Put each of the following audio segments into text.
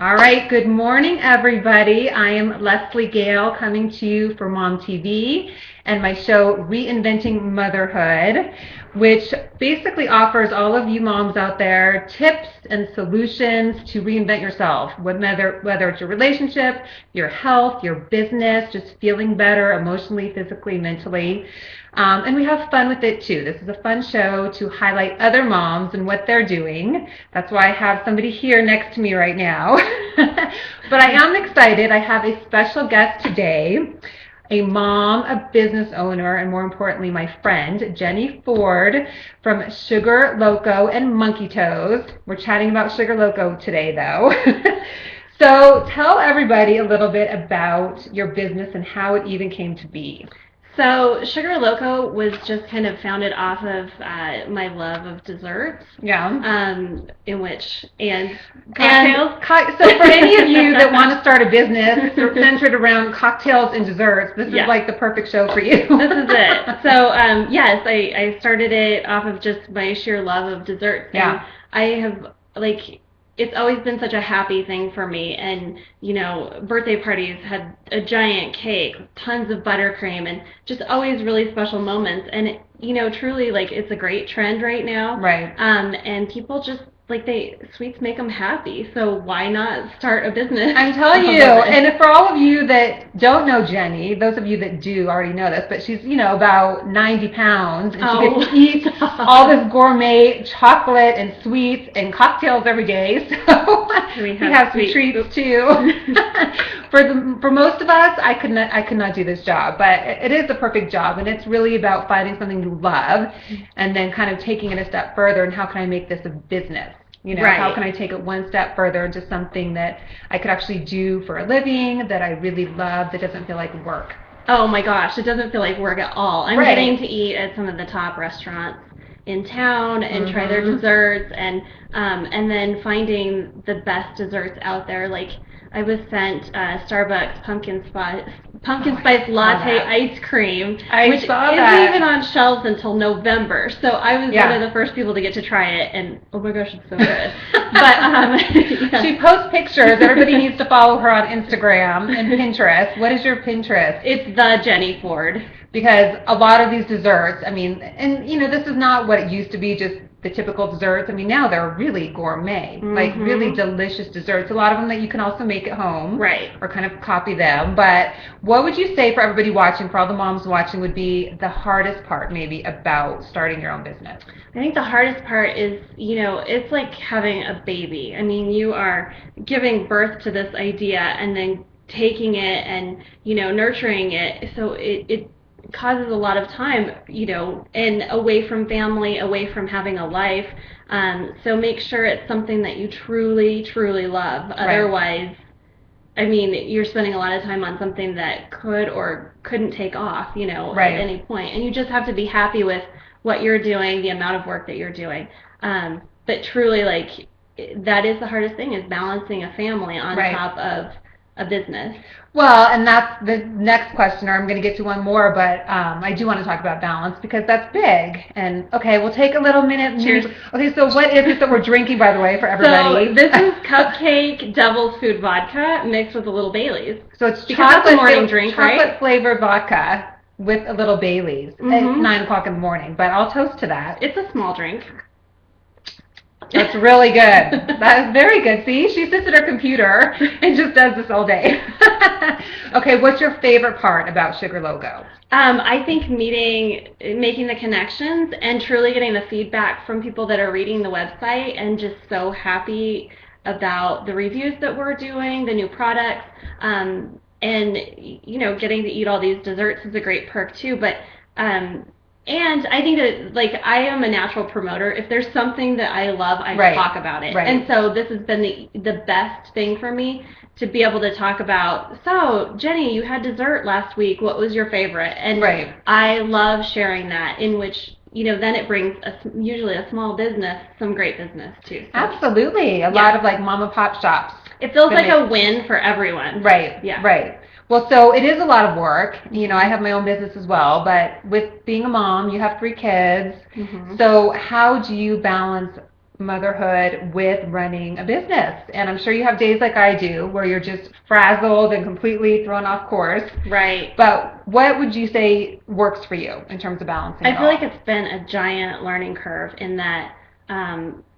All right, good morning, everybody. I am Leslie Gail coming to you from Mom TV and my show Reinventing Motherhood, which basically offers all of you moms out there tips and solutions to reinvent yourself, whether it's your relationship, your health, your business, just feeling better emotionally, physically, mentally. And we have fun with it too. This is a fun show to highlight other moms and what they're doing. That's why I have somebody here next to me right now. But I am excited. I have a special guest today, a mom, a business owner, and more importantly, my friend, Jenny Ford from Sugar Loco and Monkey Toes. We're chatting about Sugar Loco today, though. So tell everybody a little bit about your business and how it even came to be. So Sugar Loco was just kind of founded off of my love of desserts. Yeah. And cocktails. So for any of you that want to start a business centered around cocktails and desserts, this is like the perfect show for you. This is it. So yes, I started it off of just my sheer love of desserts. Yeah. And I have it's always been such a happy thing for me, and birthday parties had a giant cake, tons of buttercream, and just always really special moments. And truly, it's a great trend right now. Right. And people just sweets make them happy, so why not start a business? I'm telling you. And for all of you that don't know Jenny, those of you that do already know this, but she's about 90 pounds, and she gets to eat all this gourmet chocolate and sweets and cocktails every day. So we have some treats too. For most of us, I could not do this job, but it is the perfect job, and it's really about finding something you love and then kind of taking it a step further, and how can I make this a business? How can I take it one step further into something that I could actually do for a living, that I really love, that doesn't feel like work? Oh my gosh, it doesn't feel like work at all. I'm getting to eat at some of the top restaurants in town and try their desserts, and then finding the best desserts out there. Like, I was sent Starbucks pumpkin spice latte ice cream, which isn't even on shelves until November. So I was one of the first people to get to try it, and oh my gosh, it's so good. But she posts pictures. Everybody needs to follow her on Instagram and Pinterest. What is your Pinterest? It's the Jenny Ford. Because a lot of these desserts, this is not what it used to be, just the typical desserts. Now they're really gourmet, like really delicious desserts. A lot of them that you can also make at home, right? Or kind of copy them. But what would you say, for everybody watching, for all the moms watching, would be the hardest part maybe about starting your own business? I think the hardest part is, it's like having a baby. You are giving birth to this idea and then taking it and, nurturing it. So it causes a lot of time, and away from family, away from having a life. So make sure it's something that you truly, truly love. Otherwise, you're spending a lot of time on something that could or couldn't take off, at any point. And you just have to be happy with what you're doing, the amount of work that you're doing. But truly, that is the hardest thing, is balancing a family on top of a business. Well, and that's the next question, or I'm going to get to one more, but I do want to talk about balance, because that's big. And okay, we'll take a little minute. Cheers. Okay, so what is it that we're drinking, by the way, for everybody? So this is Cupcake Devil's Food Vodka mixed with a little Baileys. So it's chocolate morning drink, right? Chocolate flavored vodka with a little Baileys. It's 9 o'clock in the morning, but I'll toast to that. It's a small drink. That's really good. That is very good. See, she sits at her computer and just does this all day. Okay, what's your favorite part about Sugar Loco? I think making the connections and truly getting the feedback from people that are reading the website, and just so happy about the reviews that we're doing, the new products, and getting to eat all these desserts is a great perk too. But and I think that, I am a natural promoter. If there's something that I love, I talk about it. And so this has been the best thing for me, to be able to talk about, so, Jenny, you had dessert last week. What was your favorite? And I love sharing that, in which, then it brings usually a small business some great business, too. So. Absolutely. A lot of, mom and pop shops. It feels like a win for everyone. Right. Yeah. Right. Well, so it is a lot of work. I have my own business as well, but with being a mom, you have 3 kids. So how do you balance motherhood with running a business. And I'm sure you have days like I do where you're just frazzled and completely thrown off course. Right. But what would you say works for you in terms of balancing it I feel all? like it's been a giant learning curve in that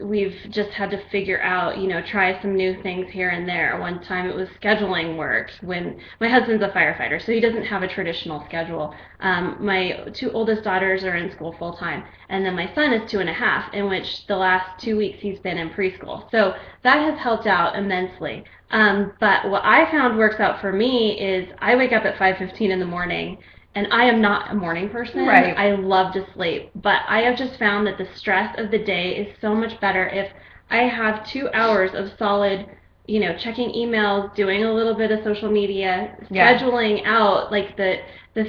we've just had to figure out, try some new things here and there. One time it was scheduling work when my husband's a firefighter, so he doesn't have a traditional schedule. My two oldest daughters are in school full time, and then my son is 2.5, in which the last 2 weeks he's been in preschool. So that has helped out immensely. But what I found works out for me is I wake up at 5:15 in the morning. And I am not a morning person. Right. I love to sleep. But I have just found that the stress of the day is so much better if I have 2 hours of solid, checking emails, doing a little bit of social media, scheduling out like the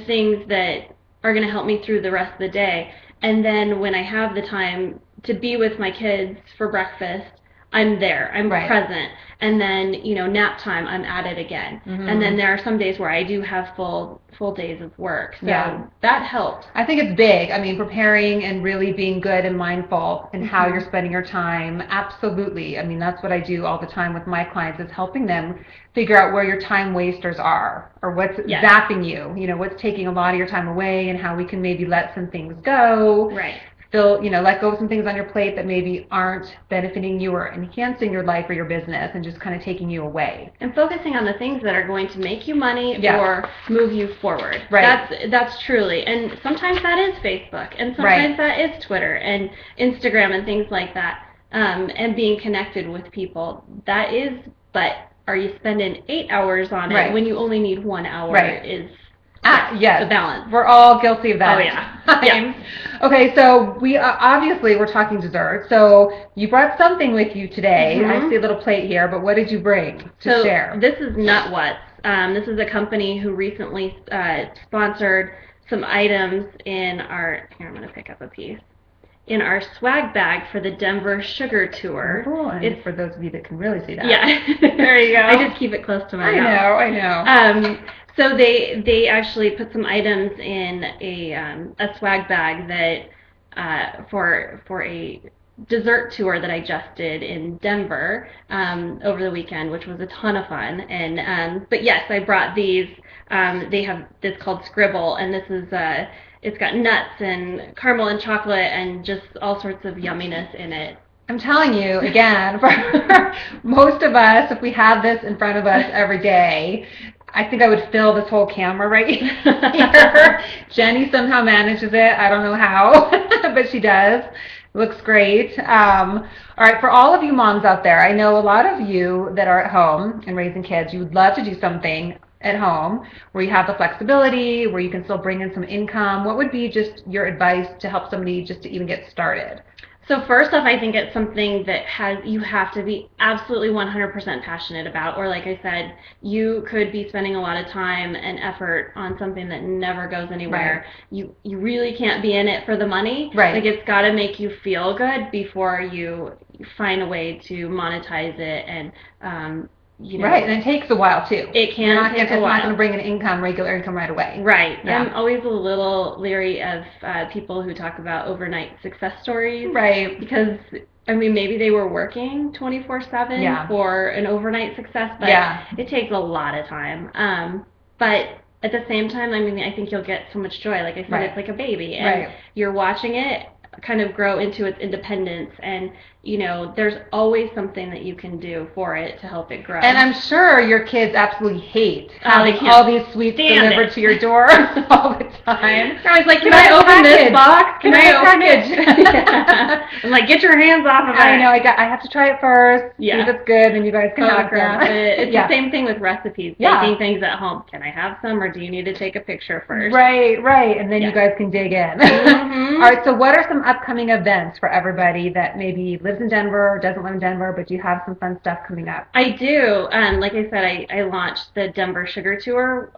things that are going to help me through the rest of the day. And then when I have the time to be with my kids for breakfast, I'm there. I'm present. And then, nap time, I'm at it again. Mm-hmm. And then there are some days where I do have full days of work. So that helps. I think it's big. I mean, preparing and really being good and mindful in how you're spending your time. Absolutely. I mean, that's what I do all the time with my clients, is helping them figure out where your time wasters are, or what's zapping you, what's taking a lot of your time away, and how we can maybe let some things go. Right. Still, let go of some things on your plate that maybe aren't benefiting you or enhancing your life or your business, and just kind of taking you away. And focusing on the things that are going to make you money or move you forward. Right. That's truly. And sometimes that is Facebook, and sometimes that is Twitter and Instagram and things like that. And being connected with people. That is, but are you spending 8 hours on it when you only need 1 hour is... yes, the balance. We're all guilty of that. Oh, yeah. Okay, so we obviously we're talking dessert. So you brought something with you today. Mm-hmm. I see a little plate here, but what did you bring to share? This is Nutwhat's. This is a company who recently sponsored some items in our... Here, I'm going to pick up a piece. In our swag bag for the Denver Sugar Tour. Oh, and it's for those of you that can really see that. Yeah. There you go. I just keep it close to my mouth. I know. So they actually put some items in a swag bag that for a dessert tour that I just did in Denver over the weekend, which was a ton of fun. And but yes, I brought these. They have this called Scribble, and this is it's got nuts and caramel and chocolate and just all sorts of yumminess in it. I'm telling you, again, for most of us, if we have this in front of us every day, I think I would fill this whole camera right here. Jenny somehow manages it. I don't know how, but she does. Looks great. All right, for all of you moms out there, I know a lot of you that are at home and raising kids, you would love to do something at home where you have the flexibility, where you can still bring in some income. What would be just your advice to help somebody just to even get started? So first off, I think it's something that you have to be absolutely 100% passionate about, or like I said, you could be spending a lot of time and effort on something that never goes anywhere. Right. You really can't be in it for the money. Right. Like, it's got to make you feel good before you find a way to monetize it and right, and it takes a while too. It can take a while. It's not going to bring an regular income right away. Right. Yeah. I'm always a little leery of people who talk about overnight success stories. Right. Because, I mean, maybe they were working 24/7 for an overnight success, but it takes a lot of time. But at the same time, I mean, I think you'll get so much joy. Like I said, it's like a baby, and you're watching it kind of grow into its independence, and there's always something that you can do for it to help it grow. And I'm sure your kids absolutely hate having all these sweets delivered to your door all the time. They're always like, can I open this box? Can I open it? I'm like, get your hands off of it. I know, I have to try it first, see if it's good, and you guys can have some. It's the same thing with recipes, making things at home. Can I have some, or do you need to take a picture first? Right, and then you guys can dig in. Mm-hmm. All right, so what are some upcoming events for everybody that maybe lives in Denver or doesn't live in Denver, but you have some fun stuff coming up? I do. Like I said, I launched the Denver Sugar Tour,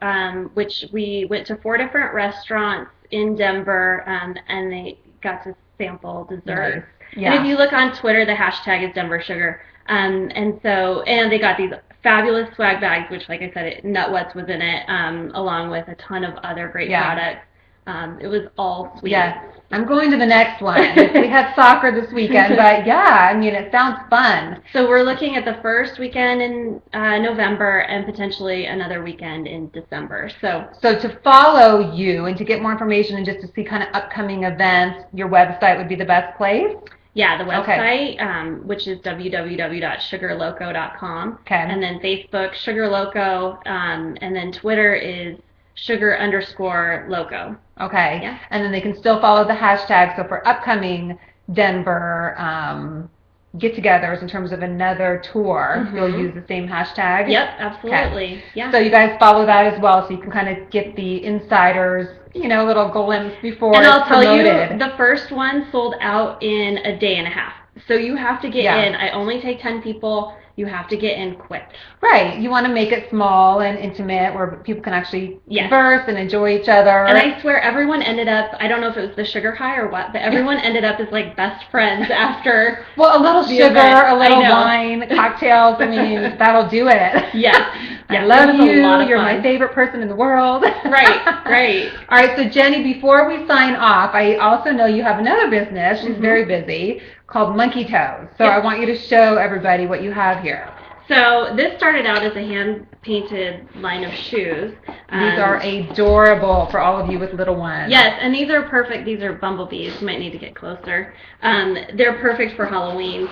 which we went to 4 different restaurants in Denver, and they got to sample desserts. Nice. Yeah. And if you look on Twitter, the hashtag is Denver Sugar. And they got these fabulous swag bags, which, like I said, Nutwhat's was in it, along with a ton of other great products. It was all sweet. Yeah, I'm going to the next one. We had soccer this weekend, but yeah, I mean, it sounds fun. So we're looking at the first weekend in November and potentially another weekend in December. So to follow you and to get more information and just to see kind of upcoming events, your website would be the best place? yeah, the website, which is www.sugarloco.com. Okay. And then Facebook, Sugar Loco, and then Twitter is sugar_loco. Okay. Yeah. And then they can still follow the hashtag. So for upcoming Denver get-togethers in terms of another tour, you'll use the same hashtag? Yep, absolutely. Okay. Yeah. So you guys follow that as well, so you can kind of get the insiders, little glimpse before And it's I'll tell promoted. you, the first one sold out in a day and a half. So you have to get in. I only take 10 people. You have to get in quick. Right. You want to make it small and intimate where people can actually Yes. converse and enjoy each other. And I swear everyone ended up, I don't know if it was the sugar high or what, but everyone ended up as like best friends after. Well, a little the sugar, event. a little wine, cocktails. I mean, that'll do it. Yes. I love it was you. a lot of You're fun. my favorite person in the world. Right, right. All right, so Jenny, before we sign off, I also know you have another business. She's very busy, called Monkey Toes. So I want you to show everybody what you have here. So this started out as a hand-painted line of shoes. These are adorable for all of you with little ones. Yes, and these are perfect. These are bumblebees. You might need to get closer. They're perfect for Halloween,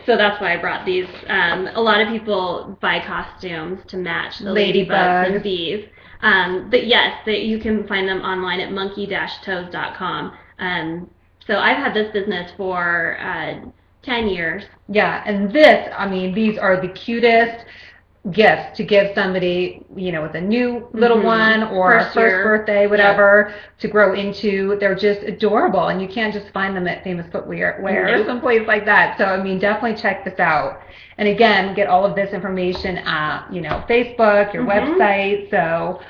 so that's why I brought these. A lot of people buy costumes to match the ladybugs and bees. But yes, you can find them online at monkey-toes.com. So I've had this business for 10 years. Yeah, and these are the cutest gifts to give somebody, with a new little one or first birthday, whatever, to grow into. They're just adorable, and you can't just find them at Famous Footwear or someplace like that. So, definitely check this out. And again, get all of this information at, Facebook, your website. So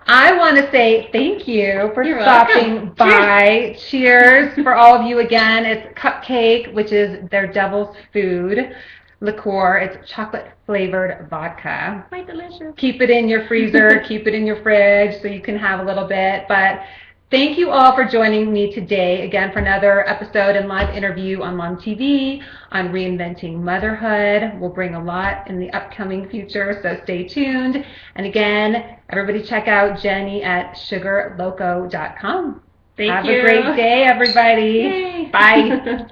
I want to say thank you for stopping by. Cheers for all of you again. It's Cupcake, which is their devil's food liqueur. It's chocolate flavored vodka. Quite delicious. Keep it in your freezer, keep it in your fridge so you can have a little bit. But thank you all for joining me today again for another episode and live interview on Mom TV on reinventing motherhood. We'll bring a lot in the upcoming future, so stay tuned. And again, everybody check out Jenny at sugarloco.com. Thank you. Have a great day, everybody. Yay. Bye.